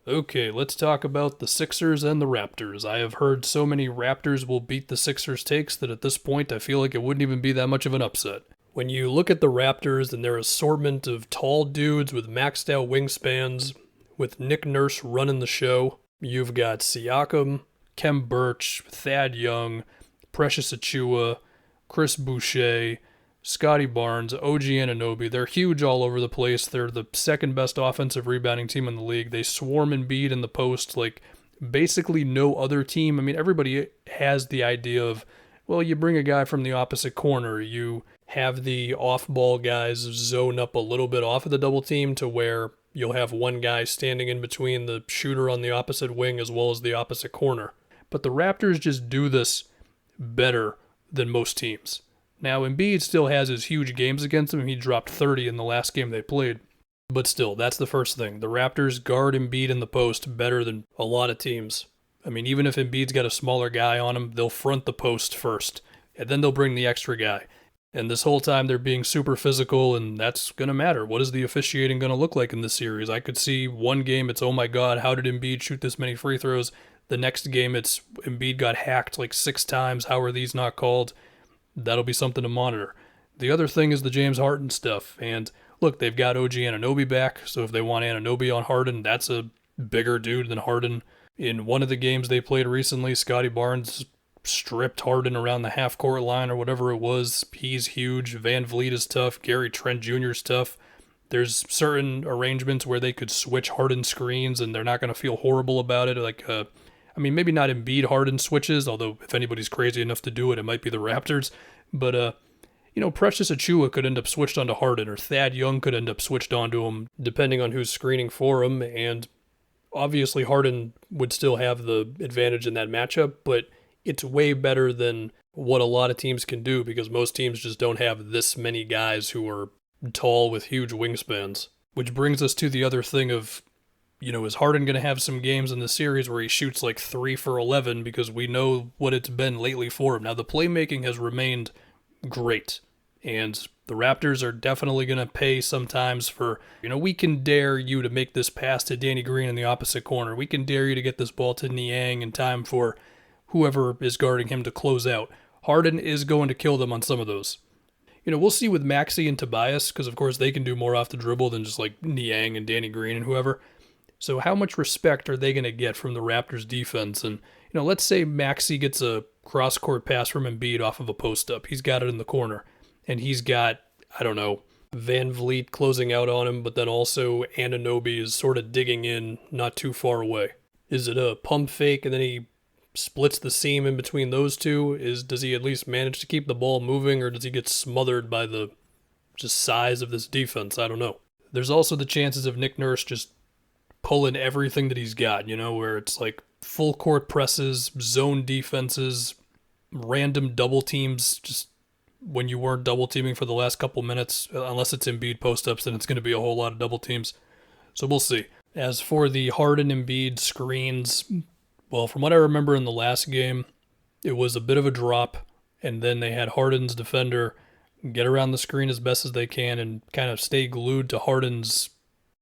Okay, let's talk about the Sixers and the Raptors. I have heard so many Raptors will beat the Sixers takes that at this point I feel like it wouldn't even be that much of an upset. When you look at the Raptors and their assortment of tall dudes with maxed out wingspans, with Nick Nurse running the show, you've got Siakam, Kem Birch, Thad Young, Precious Achua, Chris Boucher, Scottie Barnes, OG Anunoby. They're huge all over the place. They're the second best offensive rebounding team in the league. They swarm Embiid in the post like basically no other team. I mean, everybody has the idea of, well, you bring a guy from the opposite corner. You have the off-ball guys zone up a little bit off of the double team to where you'll have one guy standing in between the shooter on the opposite wing as well as the opposite corner. But the Raptors just do this better than most teams. Now, Embiid still has his huge games against him. He dropped 30 in the last game they played. But still, that's the first thing. The Raptors guard Embiid in the post better than a lot of teams. I mean, even if Embiid's got a smaller guy on him, they'll front the post first, and then they'll bring the extra guy. And this whole time they're being super physical, and that's going to matter. What is the officiating going to look like in this series? I could see one game it's, oh my god, how did Embiid shoot this many free throws? The next game it's, Embiid got hacked like 6 times. How are these not called? That'll be something to monitor. The other thing is the James Harden stuff. And look, they've got OG Anunoby back, so if they want Anunoby on Harden, that's a bigger dude than Harden. In one of the games they played recently, Scottie Barnes stripped Harden around the half-court line or whatever it was. He's huge. Van Vliet is tough. Gary Trent Jr. is tough. There's certain arrangements where they could switch Harden screens and they're not going to feel horrible about it. Maybe not Embiid Harden switches, although if anybody's crazy enough to do it, it might be the Raptors. But, Precious Achua could end up switched onto Harden, or Thad Young could end up switched onto him, depending on who's screening for him. And obviously Harden would still have the advantage in that matchup, but it's way better than what a lot of teams can do because most teams just don't have this many guys who are tall with huge wingspans. Which brings us to the other thing of, is Harden going to have some games in the series where he shoots like 3 for 11 because we know what it's been lately for him. Now, the playmaking has remained great, and the Raptors are definitely going to pay sometimes for, we can dare you to make this pass to Danny Green in the opposite corner. We can dare you to get this ball to Niang in time for whoever is guarding him to close out. Harden is going to kill them on some of those. We'll see with Maxey and Tobias, because of course they can do more off the dribble than just like Niang and Danny Green and whoever. So how much respect are they going to get from the Raptors defense? And, let's say Maxey gets a cross-court pass from Embiid off of a post-up. He's got it in the corner. And he's got, Van Vliet closing out on him, but then also Anunoby is sort of digging in not too far away. Is it a pump fake and then he splits the seam in between those two? Does he at least manage to keep the ball moving, or does he get smothered by the just size of this defense? I don't know. There's also the chances of Nick Nurse just pulling everything that he's got, where it's like full court presses, zone defenses, random double teams, just when you weren't double teaming for the last couple minutes, unless it's Embiid post-ups, then it's going to be a whole lot of double teams. So we'll see. As for the Harden Embiid screens, well, from what I remember in the last game, it was a bit of a drop, and then they had Harden's defender get around the screen as best as they can and kind of stay glued to Harden's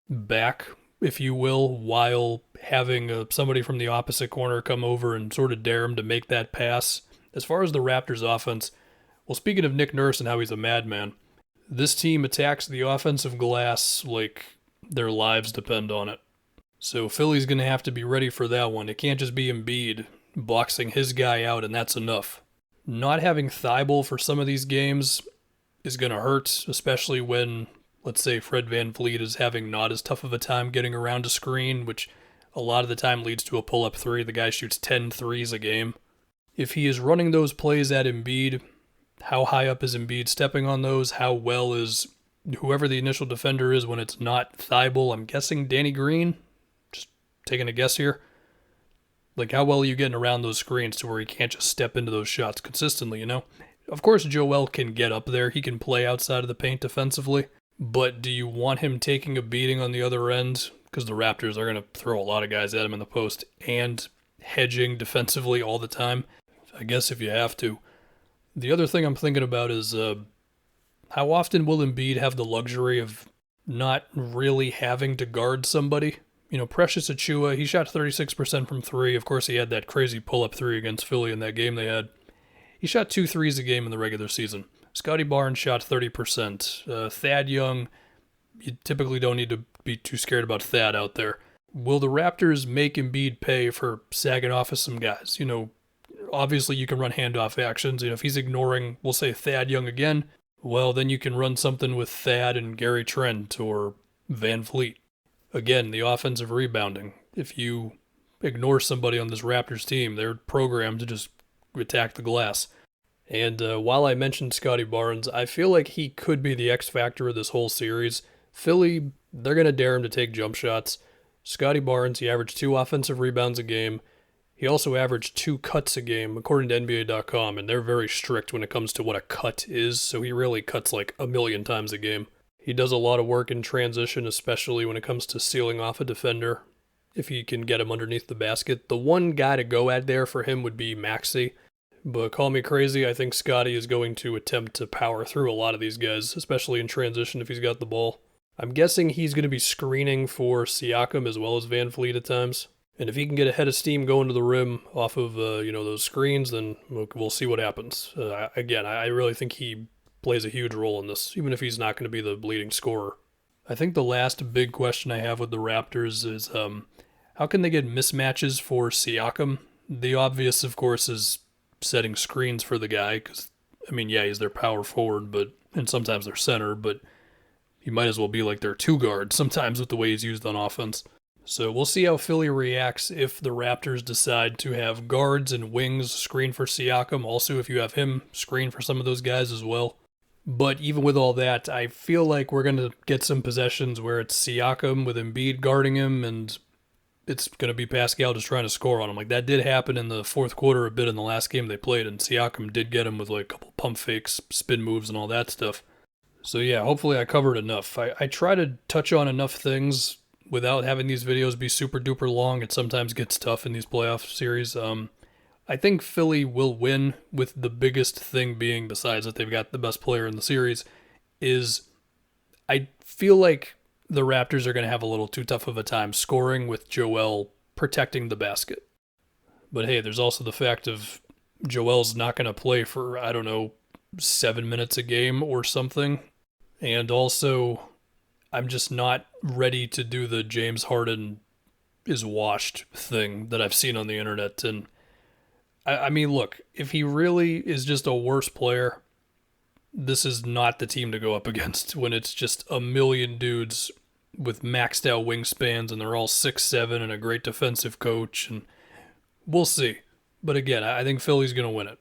back, if you will, while having somebody from the opposite corner come over and sort of dare him to make that pass. As far as the Raptors offense, well, speaking of Nick Nurse and how he's a madman, this team attacks the offensive glass like their lives depend on it. So Philly's going to have to be ready for that one. It can't just be Embiid boxing his guy out and that's enough. Not having Thibault for some of these games is going to hurt, especially when, let's say, Fred VanVleet is having not as tough of a time getting around a screen, which a lot of the time leads to a pull-up three. The guy shoots 10 threes a game. If he is running those plays at Embiid, how high up is Embiid stepping on those? How well is whoever the initial defender is when it's not Thibault? I'm guessing Danny Green? Just taking a guess here. Like, how well are you getting around those screens to where he can't just step into those shots consistently, Of course, Joel can get up there. He can play outside of the paint defensively. But do you want him taking a beating on the other end? Because the Raptors are going to throw a lot of guys at him in the post and hedging defensively all the time. I guess if you have to. The other thing I'm thinking about is how often will Embiid have the luxury of not really having to guard somebody? Precious Achiuwa, he shot 36% from three. Of course, he had that crazy pull-up three against Philly in that game they had. He shot 2 threes a game in the regular season. Scottie Barnes shot 30%. Thad Young, you typically don't need to be too scared about Thad out there. Will the Raptors make Embiid pay for sagging off of some guys? Obviously you can run handoff actions. If he's ignoring, we'll say Thad Young again, well, then you can run something with Thad and Gary Trent or Van Vliet. Again, the offensive rebounding. If you ignore somebody on this Raptors team, they're programmed to just attack the glass. And while I mentioned Scottie Barnes, I feel like he could be the X factor of this whole series. Philly, they're going to dare him to take jump shots. Scottie Barnes, he averaged 2 offensive rebounds a game. He also averaged 2 cuts a game, according to NBA.com, and they're very strict when it comes to what a cut is, so he really cuts like a million times a game. He does a lot of work in transition, especially when it comes to sealing off a defender, if he can get him underneath the basket. The one guy to go at there for him would be Maxey, but call me crazy, I think Scottie is going to attempt to power through a lot of these guys, especially in transition if he's got the ball. I'm guessing he's going to be screening for Siakam as well as Van Vliet at times. And if he can get a head of steam going to the rim off of those screens, then we'll see what happens. Again, I really think he plays a huge role in this, even if he's not going to be the leading scorer. I think the last big question I have with the Raptors is how can they get mismatches for Siakam? The obvious, of course, is setting screens for the guy because, he's their power forward, and sometimes their center, but he might as well be like their 2 guard sometimes with the way he's used on offense. So we'll see how Philly reacts if the Raptors decide to have guards and wings screen for Siakam. Also, if you have him screen for some of those guys as well. But even with all that, I feel like we're going to get some possessions where it's Siakam with Embiid guarding him, and it's going to be Pascal just trying to score on him. Like that did happen in the fourth quarter a bit in the last game they played, and Siakam did get him with like a couple pump fakes, spin moves, and all that stuff. So yeah, hopefully I covered enough. I try to touch on enough things without having these videos be super duper long. It sometimes gets tough in these playoff series. I think Philly will win, with the biggest thing being, besides that they've got the best player in the series, is I feel like the Raptors are going to have a little too tough of a time scoring with Joel protecting the basket. But hey, there's also the fact of Joel's not going to play for, 7 minutes a game or something. And also, I'm just not ready to do the James Harden is washed thing that I've seen on the internet. And look, if he really is just a worse player, this is not the team to go up against when it's just a million dudes with maxed out wingspans and they're all 6'7" and a great defensive coach. And we'll see. But again, I think Philly's going to win it.